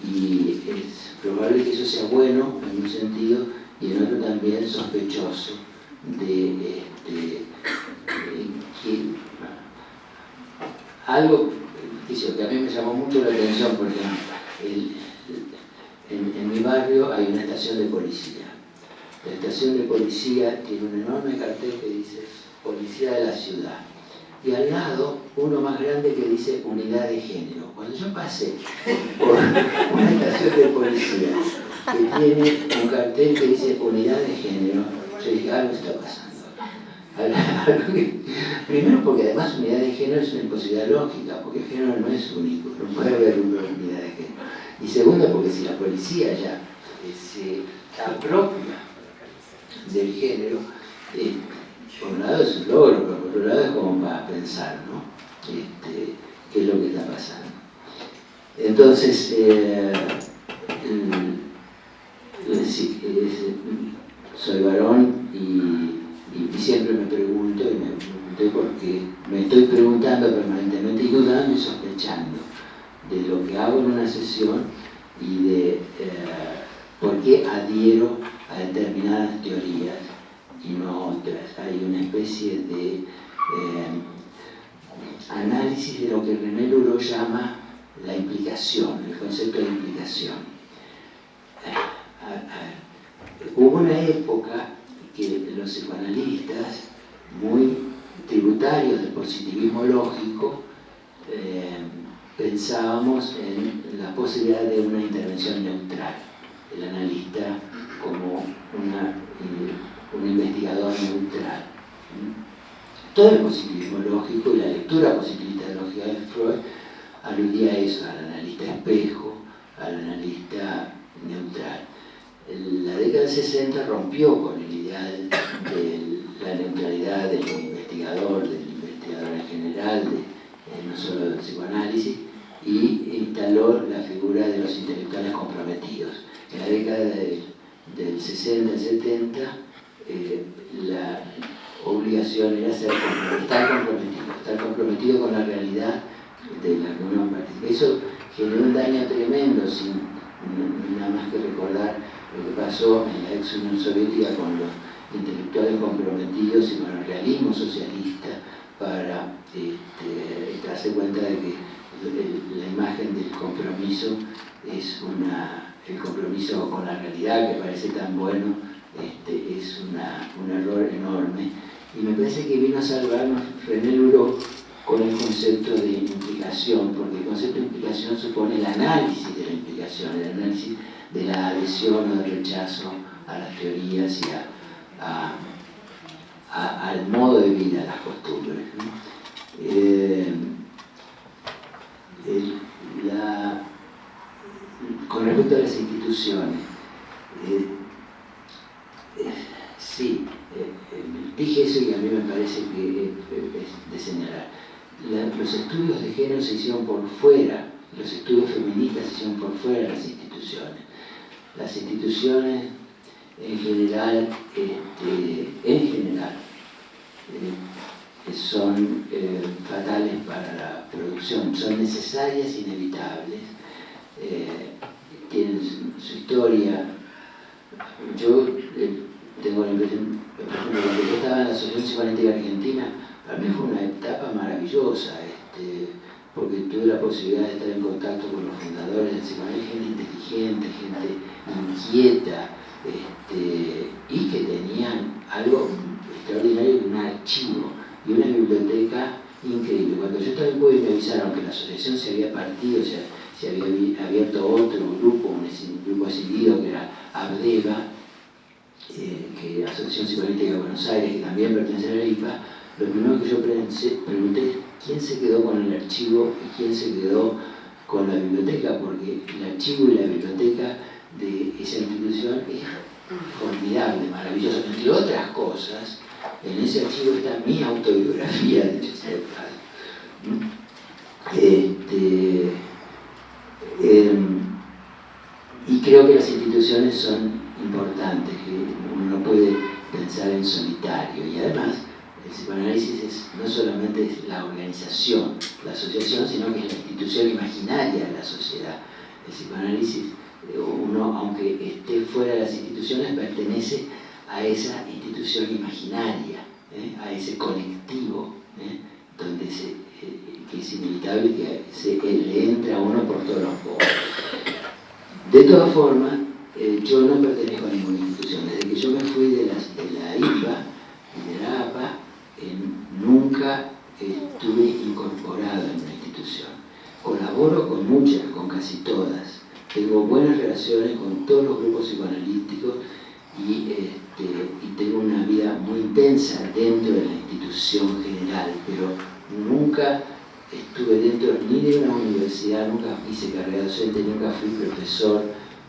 y es probable que eso sea bueno en un sentido y en otro también sospechoso de que algo que a mí me llamó mucho la atención, porque en mi barrio hay una estación de policía. La estación de policía tiene un enorme cartel que dice Policía de la Ciudad, y al lado uno más grande que dice Unidad de Género. Cuando yo pasé por una estación de policía que tiene un cartel que dice Unidad de Género, yo dije, algo está pasando. Primero porque además unidad de género es una imposibilidad lógica, porque el género no es único, no puede haber una unidad de género. Y segundo porque si la policía ya se apropia del género, por un lado es un logro, pero por otro lado es como para pensar, ¿no?, qué es lo que está pasando. Entonces, soy varón y siempre me pregunto, y me pregunté porque me estoy preguntando permanentemente y dudando y sospechando de lo que hago en una sesión y de por qué adhiero a determinadas teorías y no otras. Hay una especie de análisis de lo que René Luro llama la implicación, el concepto de implicación. Hubo una época que los psicoanalistas, muy tributarios del positivismo lógico, pensábamos en la posibilidad de una intervención neutral, el analista como un investigador neutral. Todo el positivismo lógico y la lectura positivista lógica de Freud aludía a eso, al analista espejo, al analista neutral. La década del 60 rompió con el ideal de la neutralidad del investigador en general, no solo del psicoanálisis, y instaló la figura de los intelectuales comprometidos. En la década del 60 y 70, la obligación era estar comprometido con la realidad de la que uno participa. Eso generó un daño tremendo, sin nada más que recordar lo que pasó en la ex Unión Soviética con los intelectuales comprometidos y con el realismo socialista, para darse cuenta de que la imagen del compromiso es el compromiso con la realidad, que parece tan bueno, es un error enorme. Y me parece que vino a salvarnos René Luro con el concepto de implicación, porque el concepto de implicación supone el análisis de la implicación, el análisis de la adhesión o del rechazo a las teorías y al modo de vida, a las costumbres, ¿no? Con respecto a las instituciones, Sí, dije eso y a mí me parece que es de señalar. Los estudios de género se hicieron por fuera, los estudios feministas se hicieron por fuera de las instituciones. Las instituciones en general, son fatales para la producción, son necesarias, inevitables, tienen su historia. Yo tengo la impresión, por ejemplo, cuando yo estaba en la Asociación Psicoanalítica Argentina, para mí fue una etapa maravillosa, porque tuve la posibilidad de estar en contacto con los fundadores del psicoanálisis, gente inteligente, gente inquieta, y que tenían algo extraordinario, un archivo y una biblioteca increíble. Cuando yo estaba en Cuba y me avisaron que la asociación se había partido, o sea, se había abierto otro grupo, un grupo escindido que era ABDEVA, que es Asociación Psicoanalítica de Buenos Aires, que también pertenece a la IPA, lo primero que yo pregunté es quién se quedó con el archivo y quién se quedó con la biblioteca, porque el archivo y la biblioteca de esa institución es formidable, maravilloso. Entre otras cosas, en ese archivo está mi autobiografía, de hecho, y creo que las instituciones son importantes, que uno no puede pensar en solitario, y además el psicoanálisis no solamente es la organización, la asociación, sino que es la institución imaginaria de la sociedad. El psicoanálisis, uno, aunque esté fuera de las instituciones, pertenece a esa institución imaginaria, a ese colectivo, donde que es inevitable que le entre a uno por todos los poros. De todas formas, yo no pertenezco a ninguna institución. Desde que yo me fui de la IPA y de la APA, nunca estuve incorporado en una institución. Colaboro con muchas, con casi todas. Tengo buenas relaciones con todos los grupos psicoanalíticos y tengo una vida muy intensa dentro de la institución general, pero nunca estuve dentro ni de una universidad, nunca hice carrera docente, nunca fui profesor,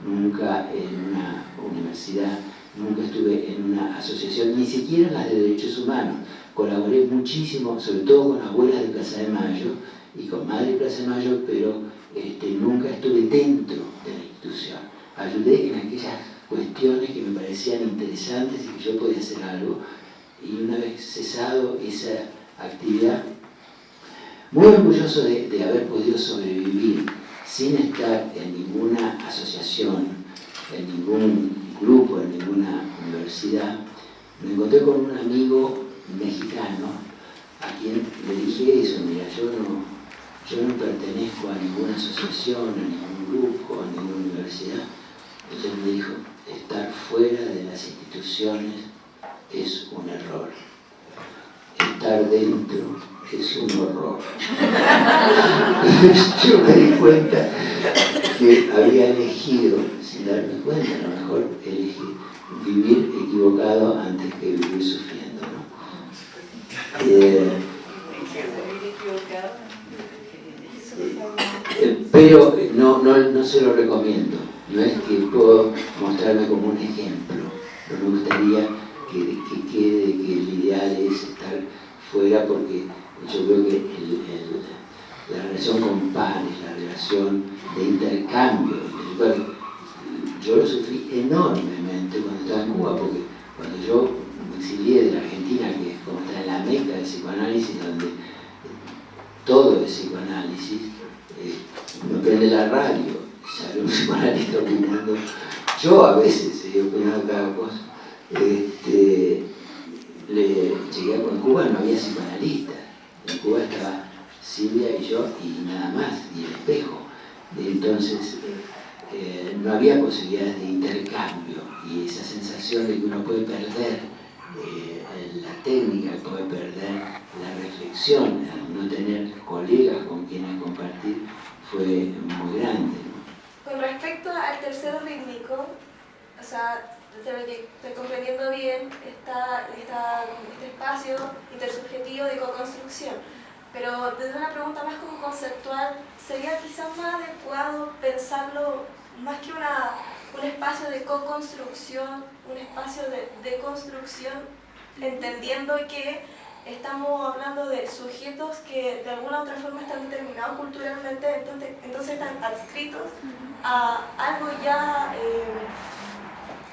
nunca en una universidad, nunca estuve en una asociación, ni siquiera en las de derechos humanos. Colaboré muchísimo, sobre todo con abuelas de Plaza de Mayo y con Madre de Plaza de Mayo, pero nunca estuve dentro de la institución. Ayudé en aquellas cuestiones que me parecían interesantes y que yo podía hacer algo, y una vez cesado esa actividad, muy orgulloso de haber podido sobrevivir sin estar en ninguna asociación, en ningún grupo, en ninguna universidad. Me encontré con un amigo mexicano a quien le dije eso: mira, yo no pertenezco a ninguna asociación, a ningún grupo, a ninguna universidad. Entonces me dijo: estar fuera de las instituciones es un error, estar dentro es un horror. Yo me di cuenta que había elegido, sin darme cuenta, a lo mejor elegí vivir equivocado antes que vivir sufriendo, ¿no? Pero no se lo recomiendo. No es que puedo mostrarme como un ejemplo. No me gustaría que quede que el ideal es estar fuera, porque yo creo que la relación con pares, la relación de intercambio, yo lo sufrí enormemente cuando estaba en Cuba, porque cuando yo me exilié de la Argentina, que es como estar en la meca del psicoanálisis, donde todo es psicoanálisis, uno prende la radio, sale un psicoanalista opinando, yo a veces opinando cada cosa. Llegué en Cuba, no había psicoanalistas, en Cuba estaba Silvia y yo y nada más, y el espejo. Entonces no había posibilidades de intercambio, y esa sensación de que uno puede perder la técnica, puede perder la reflexión, al no tener colegas con quienes compartir, fue muy grande, ¿no? Con respecto al tercero rítmico, o sea, de lo que estoy comprendiendo bien, está este espacio intersubjetivo de co-construcción. Pero desde una pregunta más como conceptual, ¿sería quizás más adecuado pensarlo más que una un espacio de co-construcción, un espacio de deconstrucción, entendiendo que estamos hablando de sujetos que de alguna u otra forma están determinados culturalmente, entonces están adscritos a algo ya,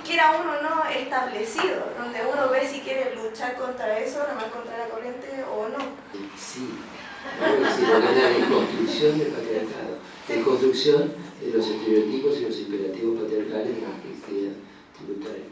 quiera uno no, establecido, donde uno ve si quiere luchar contra eso, nomás contra la corriente o no. Sí, porque es la deconstrucción del patriarcado, deconstrucción de los estereotipos y los imperativos patriarcales de la justicia tributaria.